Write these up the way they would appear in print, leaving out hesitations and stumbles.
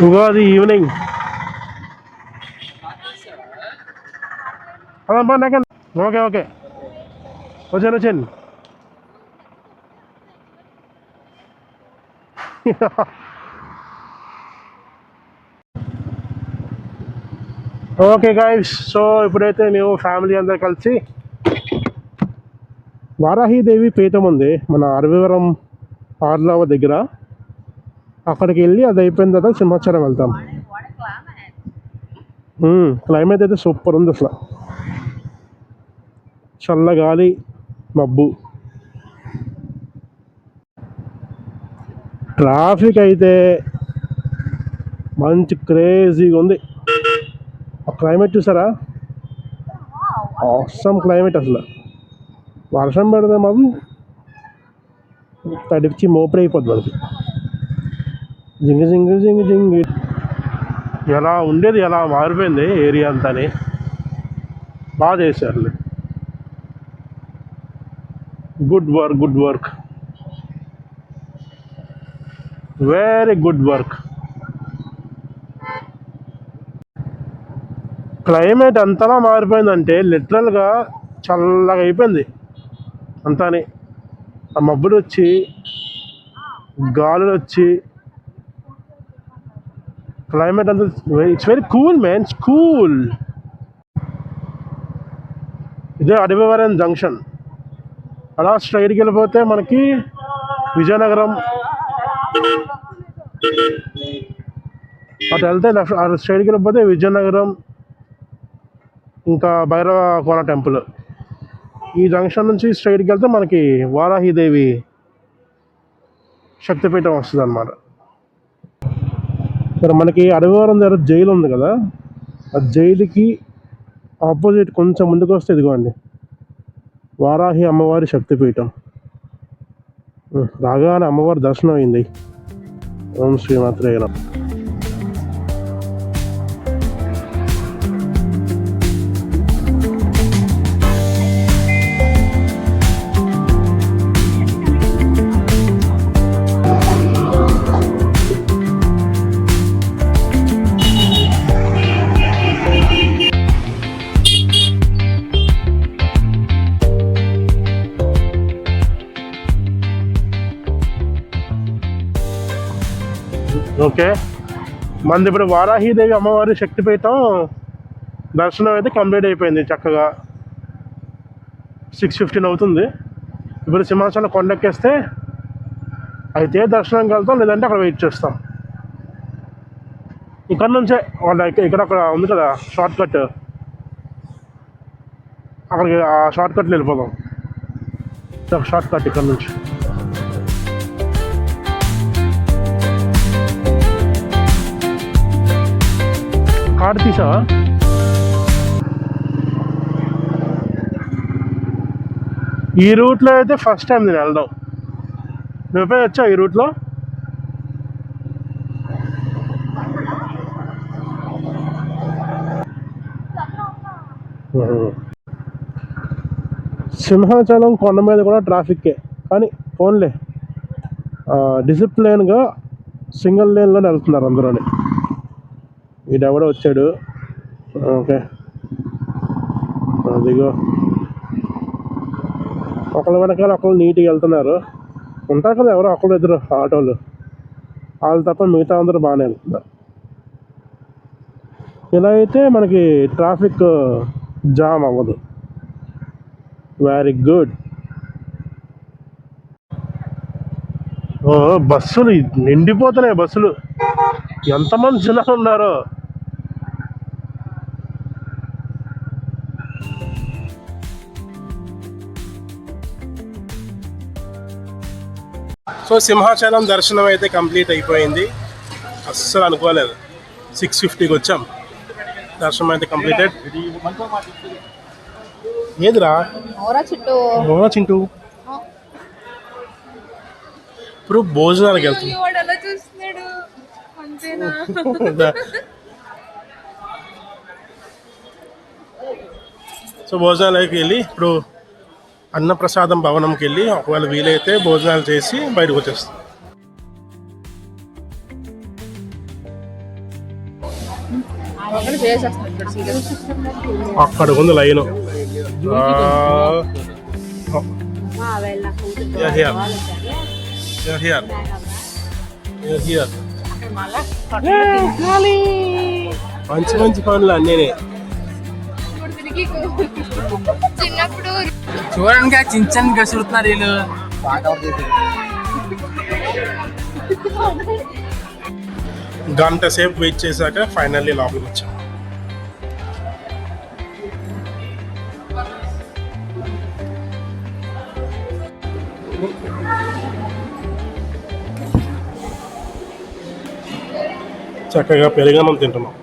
Ugadi evening okay okay వచ్చాను okay guys. So ఇప్పుడైతే మేము ఫ్యామిలీ అందరు కలిసి వారాహిదేవి పీఠం ఉంది మన అరవివరం ఆర్లవ దగ్గర, అక్కడికి వెళ్ళి అది అయిపోయిన తర్వాత సింహాచలం వెళ్తాం. క్లైమేట్ అయితే సూపర్ ఉంది అసలు, చల్లగాలి మబ్బు. ట్రాఫిక్ అయితే మంచి క్రేజీగా ఉంది. ఆ క్లైమేట్ చూసారా, ఆసమ్ క్లైమేట్ అసలు. వర్షం పెడితే మాత్రం తడిచి మోపడి అయిపోద్ది మనకి. జింగ జింగ జింగ జింగి ఎలా ఉండేది ఎలా మారిపోయింది ఏరియా అంతాని. బాగా చేశారు, good work, good work, very good work. Climate అంతలా మారిపోయిందంటే లిటరల్గా చల్లగా అయిపోయింది అంతాని. ఆ మబ్బులు వచ్చి గాలులు వచ్చి క్లైమేట్ అంతా it's very cool man, it's cool. ఇదే అడవివరం జంక్షన్. అలా స్ట్రైట్కి వెళ్ళిపోతే మనకి విజయనగరం, అటు వెళ్తే లెఫ్ట్ స్ట్రైట్కి వెళ్ళిపోతే విజయనగరం, ఇంకా భైరవ కోన టెంపుల్. ఈ జంక్షన్ నుంచి స్ట్రైట్కి వెళ్తే మనకి వారాహిదేవి శక్తిపీఠం వస్తుంది అన్నమాట. ఇక్కడ మనకి అడవివరం దగ్గర జైలు ఉంది కదా, ఆ జైలుకి ఆపోజిట్ కొంచెం ముందుకు వస్తే ఇదిగోండి వారాహి అమ్మవారి శక్తిపీఠం. రాగానే అమ్మవారి దర్శనం అయింది. ఓం శ్రీమాత్రే నమః. ఓకే, మనది ఇప్పుడు వారాహిదేవి అమ్మవారి శక్తిపీఠం దర్శనం అయితే కంప్లీట్ అయిపోయింది. చక్కగా 6:15 అవుతుంది. ఇప్పుడు సింహాచలం కొండెక్కేస్తే అయితే దర్శనంకి వెళ్తాం, లేదంటే అక్కడ వెయిట్ చేస్తాం. ఇక్కడ నుంచే ఇక్కడ అక్కడ ఉంది కదా షార్ట్ కట్, అక్కడికి ఆ షార్ట్ కట్లో వెళ్ళిపోదాం. షార్ట్ కట్ ఇక్కడ నుంచి. కార్డు తీసావా? ఈ రూట్లో అయితే ఫస్ట్ టైం నేను వెళ్దాం. నువ్వు ఎప్పుడైనా వచ్చావు ఈ రూట్లో? సింహాచలం కొండ మీద కూడా ట్రాఫిక్కే, కానీ ఫోన్లే డిసిప్లైన్గా సింగిల్ లేన్లోనే వెళ్తున్నారు అందరూని. ఈడెవడో వచ్చాడు. ఓకే, అదిగో ఒకళ్ళ వెనకాల ఒకళ్ళు నీట్గా వెళ్తున్నారు. ఉంటారు కదా ఎవరో ఒకళ్ళు ఇద్దరు ఆటోలు, వాళ్ళు తప్ప మిగతా అందరూ బాగానే వెళ్తున్నారు. ఇలా అయితే మనకి ట్రాఫిక్ జామ్ అవ్వదు. Very good. బస్సులు నిండిపోతున్నాయి, బస్సులు ఎంతమంది జనాలు ఉన్నారో. సో సింహాచలం దర్శనం అయితే కంప్లీట్ అయిపోయింది. అస్సలు అనుకోలేదు 6:50కి వచ్చాం. దర్శనం అయితే కంప్లీటెడ్. ఏదిరా చింటూ ఇప్పుడు భోజనాలకు వెళ్తుంది. సో భోజనాలకి వెళ్ళి ఇప్పుడు అన్నప్రసాదం భవనంకి వెళ్ళి ఒకవేళ వీలైతే భోజనాలు చేసి బయటకు వచ్చేస్తాం. అక్కడ ఉంది లైన్. మంచి మంచి పనులు అన్నీ. చిన్నప్పుడు చూడండి చించన్ గసురుతున్నారు వీళ్ళు. గంట సేపు వెయిట్ చేశాక ఫైనల్లీ లోపలికి వచ్చాం. చక్కగా పెరుగన్నం తింటున్నాం.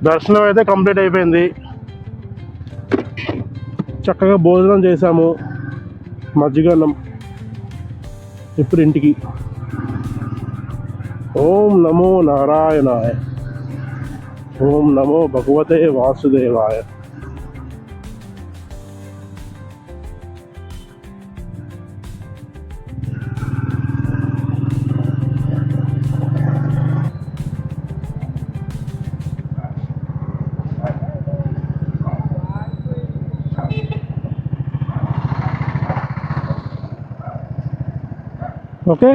దర్శనం అయితే కంప్లీట్ అయిపోయింది. చక్కగా భోజనం చేశాము, మజ్జిగన్నం. ఇప్పుడు ఇంటికి. ఓం నమో నారాయణాయ, ఓం నమో భగవతే వాసుదేవాయ. ఓకే.